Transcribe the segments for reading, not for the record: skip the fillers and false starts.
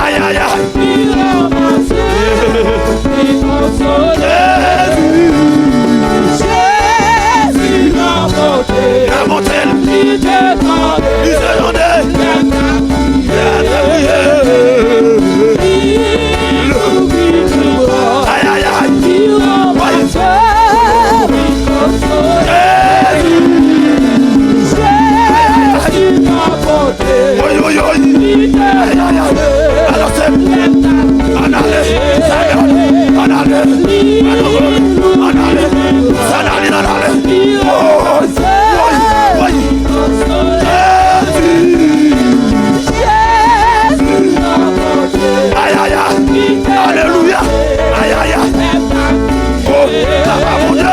Aïe, aïe, aïe. Jésus m'a monté. Il s'est donné. Aïe, aïe, aïe. Alors c'est alléluia. Aïe, aïe, aïe. Oh, ça va mon Dieu.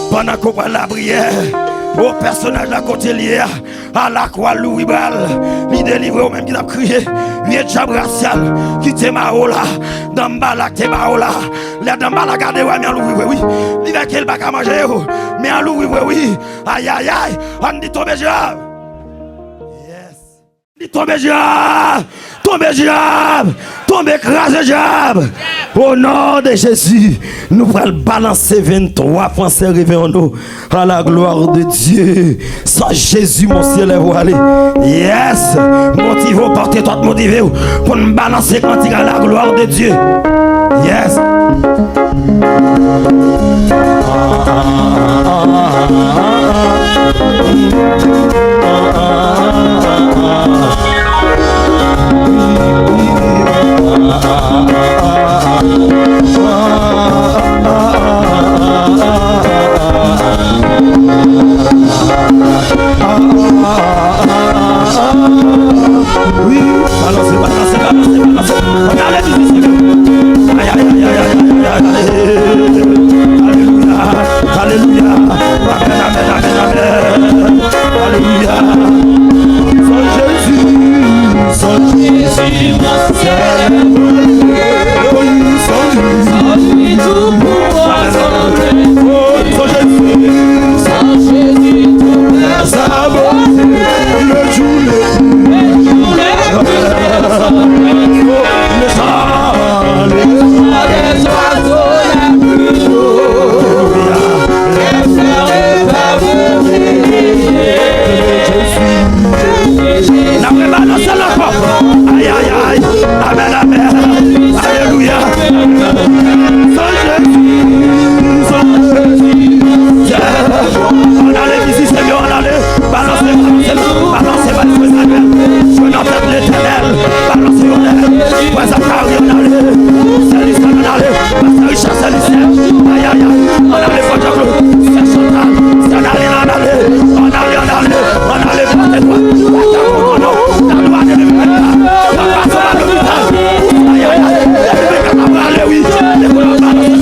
Pendant qu'on va la prière, au personnage à côté lié, à la croix Louis Bal, il délivre au même qui a crié, il est déjà bracial, qui te maola, dans Mbala, te maola, les dans Mbala, gardez, mais en Louis, oui, il va qu'il va manger, mais en Louis, oui, aïe, aïe, aïe, on dit tomber diable. Yes. Dit tomber diable, tomber diable, tomber écraser diable. Au nom de Jésus, nous allons balancer 23 Français arrivés en nous à la gloire de Dieu. Sans Jésus, mon ciel est voilé. Yes, motivez-vous, portez-toi motivé pour nous balancer quand il à la gloire de Dieu. Yes. Oui, balancez, balancez, balancez, balancez. On a les musiques. Aïe, aïe, aïe, aïe, aïe, aïe. Alléluia, alléluia. Amen, amen, amen, amen. Alléluia. Sans Jésus, sans Jésus, mon ciel. Oui, sans lui, tout pourra changer. Sans Jésus, tout perd sa beauté. Le jour le chant des oiseaux les plus beaux. Les fleurs épargnées. La balance à la porte. Aïe, aïe, aïe. Amen, amen. Alléluia. Sans Jésus, sans Jésus. On allait ici, Seigneur, on allait balancer, balancer, balancer, je n'en fais l'éternel, balancer, on allait, ouais, ça carry, on allait, c'est l'histoire, on allait, c'est Richard, c'est l'histoire, aïe, aïe, aïe, on allait, faut dire, c'est Chantal, c'est on allait, on allait, on allait, on allait, on allait, portez toi, la loi de l'humanité, la passe à l'hôpital, aïe, aïe, aïe, allez, oui, les couleurs balancer,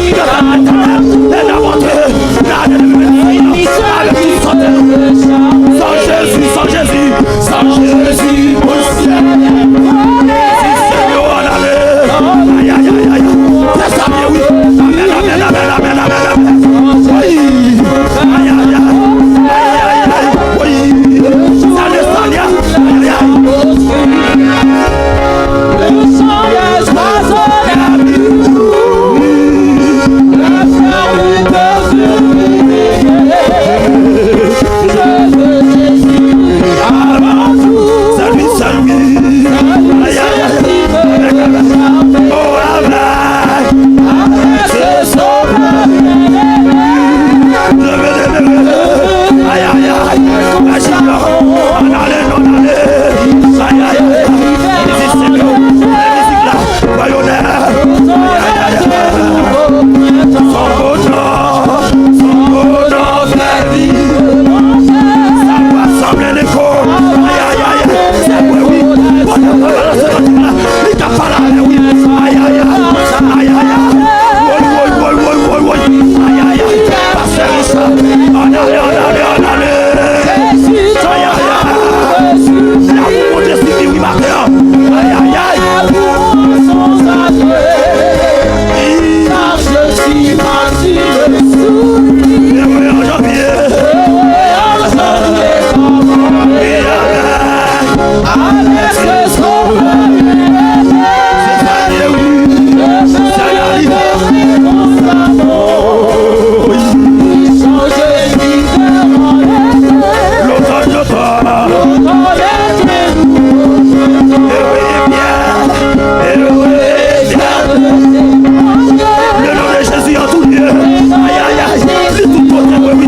et la montée, la de l'humanité, sans Jésus, sans Jésus, sans Jésus, mon ciel. Si Seigneur, on allait. Aïe, aïe, aïe, aïe. C'est ça, bien oui. Amen, amen, amen, amen, amen, amen. Oui. Aïe, aïe, aïe. Aïe, aïe, aïe. Oui. Salut, salut. Aïe, aïe. Le sang des oiseaux, la vie. La ferme de Salut, salut. Aïe, aïe, aïe. Oh, avec ce sauveur. Aïe, aïe, aïe. On allait, on allait. Aïe, aïe, aïe. Les musiques là, voyons-les. Aïe, aïe, aïe. Son beau nom, la vie. Ça va sembler l'écho. Aïe, aïe, aïe. C'est vrai, oui. On a pas balancé notre là. Il t'a pas là, oui. Aïe, aïe, aïe. Aïe, aïe, aïe. Oui. Aïe, aïe, aïe. Pasteur Richard. On allait. Aïe, aïe, aïe. La roue de Sylvie, oui, Martin. Aïe, aïe, aïe. Car je suis parti de sous. Et oui, en janvier. Avec ce sauveur, c'est-à-dire oui, c'est-à-dire changer différent. L'automne, et oui, bien, le nom de Jésus en tout lieu. Aïe, aïe, aïe, c'est tout côté, oui, oui.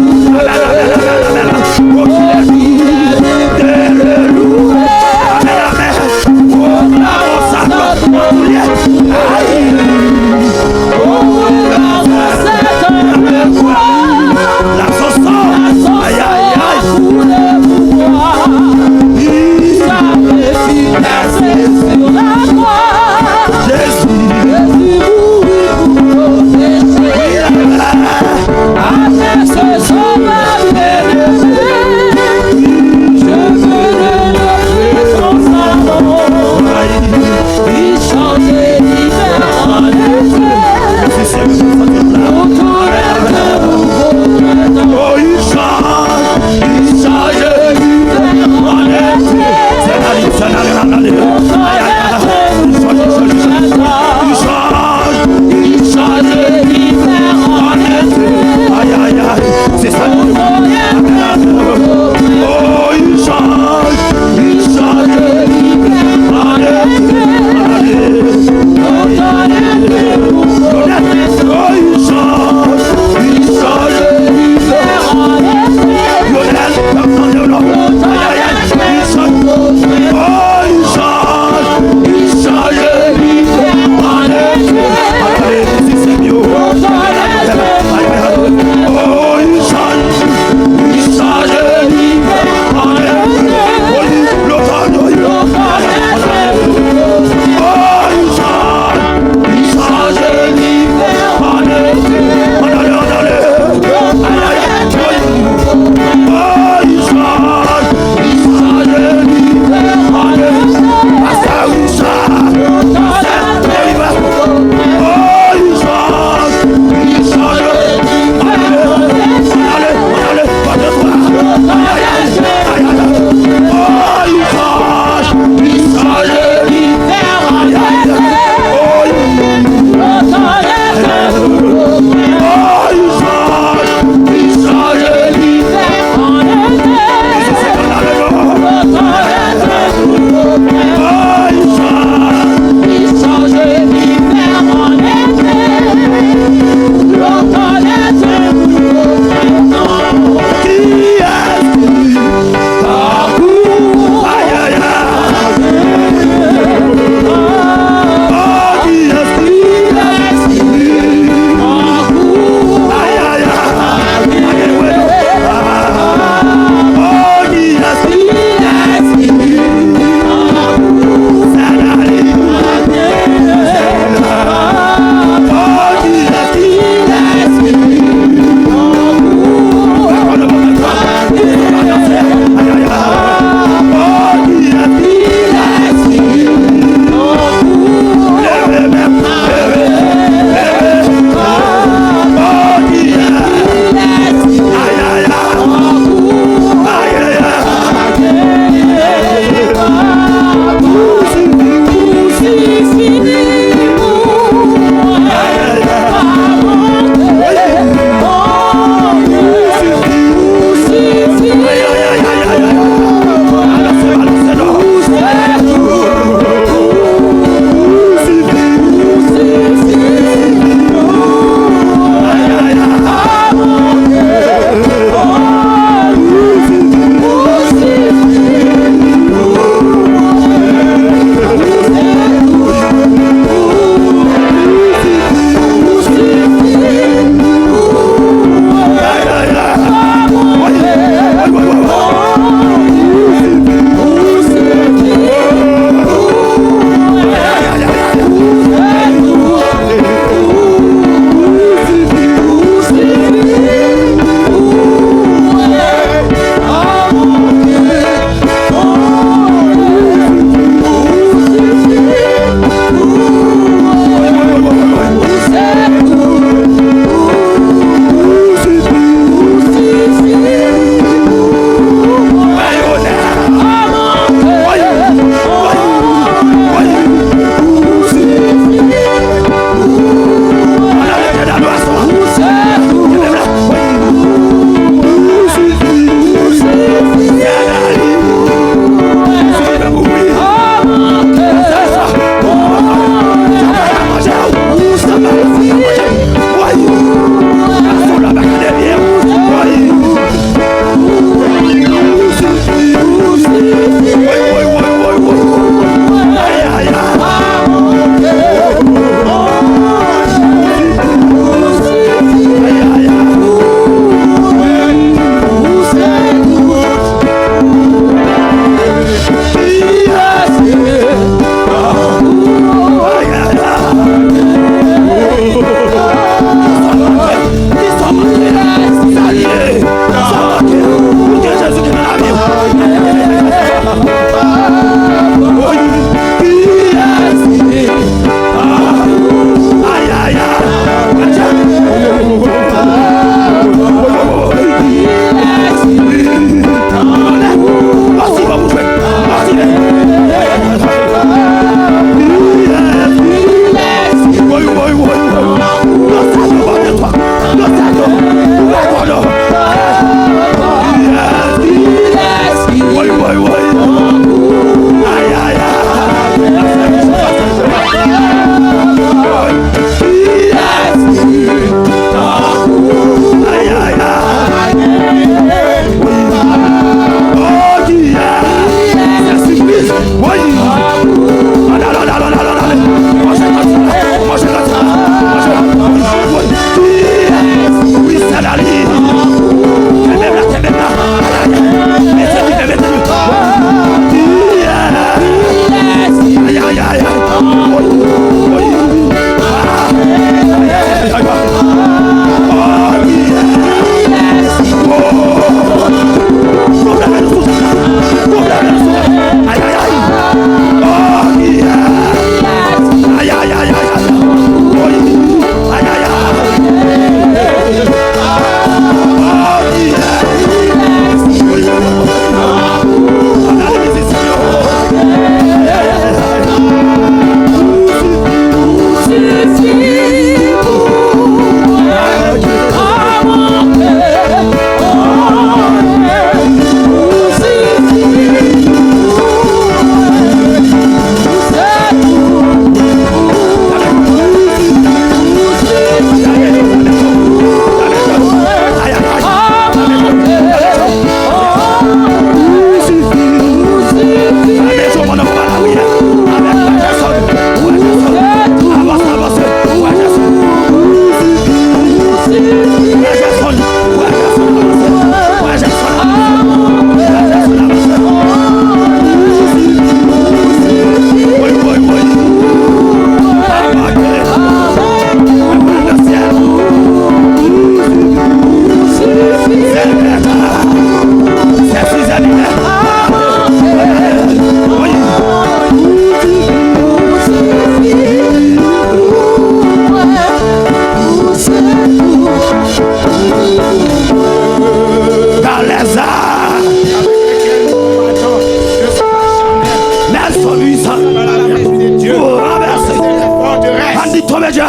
déjà.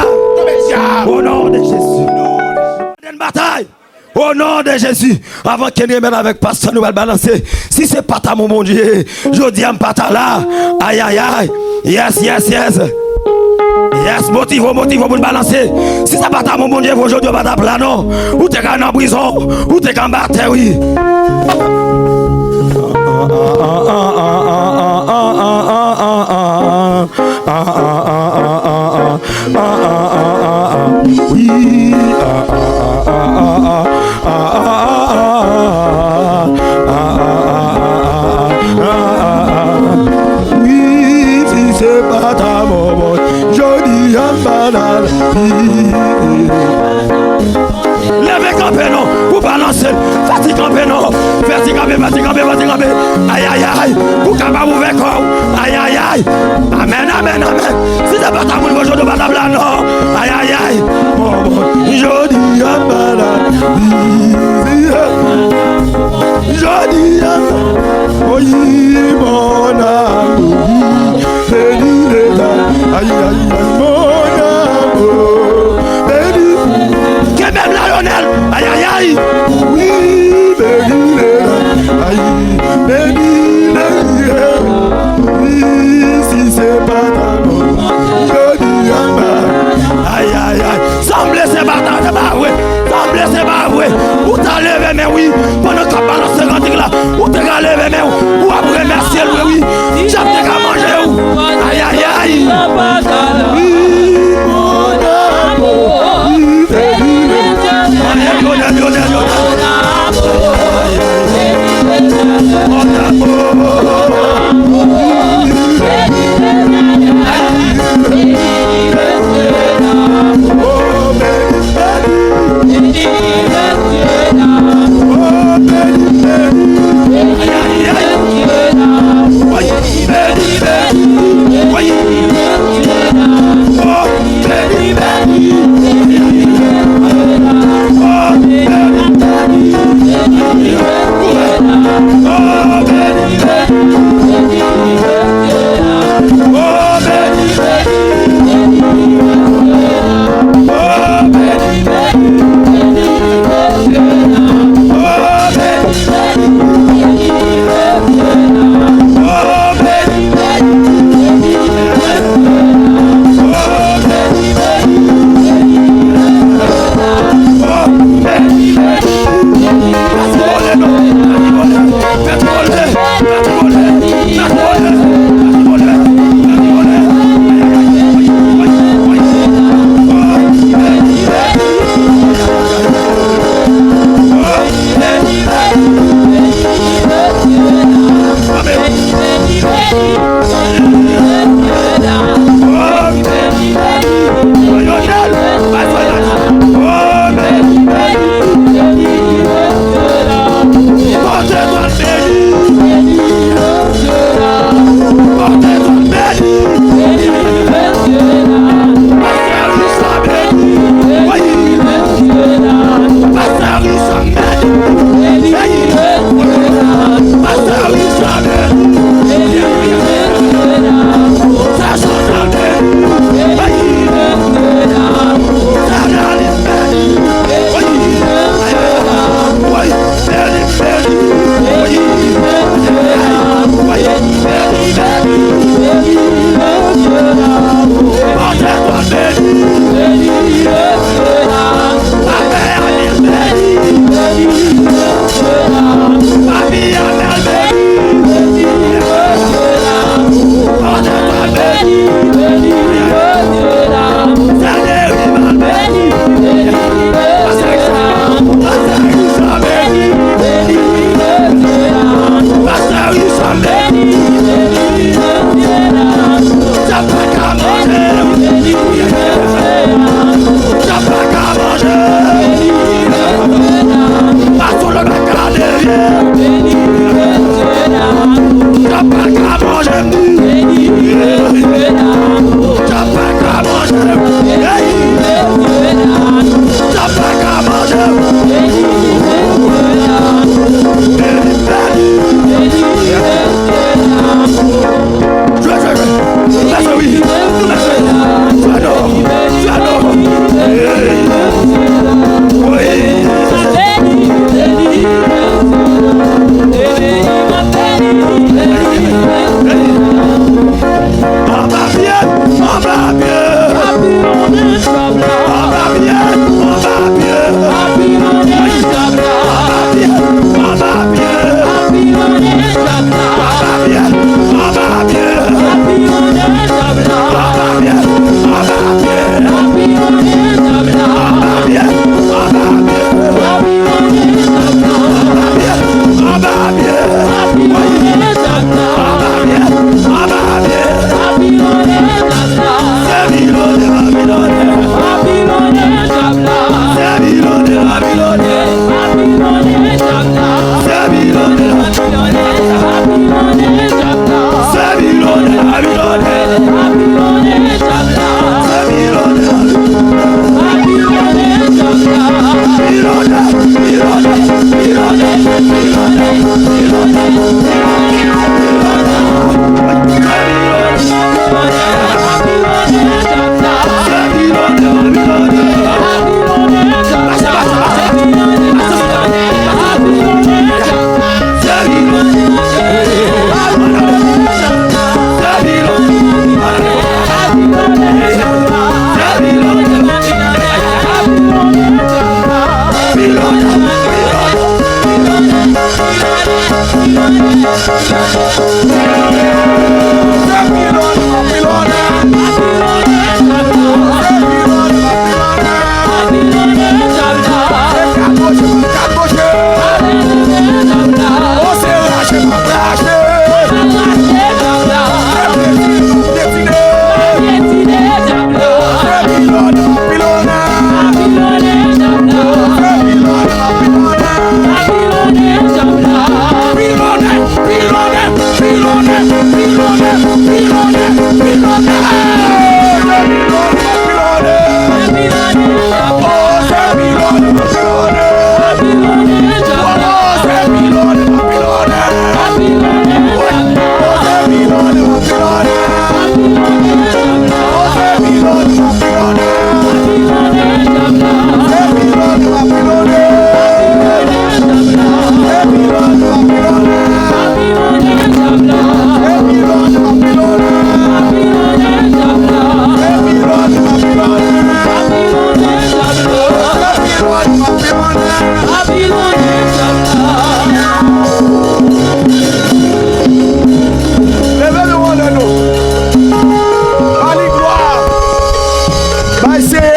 Au nom de Jésus. Une bataille. Au nom de Jésus. Avant qu'il ne mette avec pasteur, nous allons balancer. Si c'est pas ta mon Dieu, je dis à pas ta là. Aïe aïe aïe. Yes, yes, yes. Yes, motive pour nous balancer. Si ça pas ta mon Dieu, aujourd'hui, pas ta plano. Ou t'es en prison, ou t'es en bataille, oui. Oui. Oui, si c'est pas ta maman, je dis un banal. Levez campé non, vous balancez, fatigue campé non, fatigue campé. Aïe aïe aïe, vous capable ouvrir corps. Aïe aïe aïe, amen amen amen. Si c'est pas ta maman, je dis pas ta blanc non. Aïe aïe aïe, je dis un banal. Je dis un oui mon amour, béni aïe aïe mon amour, béni. Que même la Lionel, aïe aïe aïe. Oui, béni aïe, béni oui, si c'est pas ta maman, je dis un mal. Aïe aïe aïe, semble c'est pas ta maman, semble c'est pas vrai. Où t'as levé mais oui, pendant qu'on balance ce grand là, où t'as levé mais où après merci oui, j'ai t'as mangé où. Aïe aïe aïe. Oui, mon amour, oui,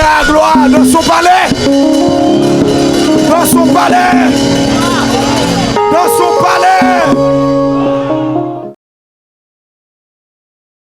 à gloire dans son palais. Dans son palais. Dans son palais.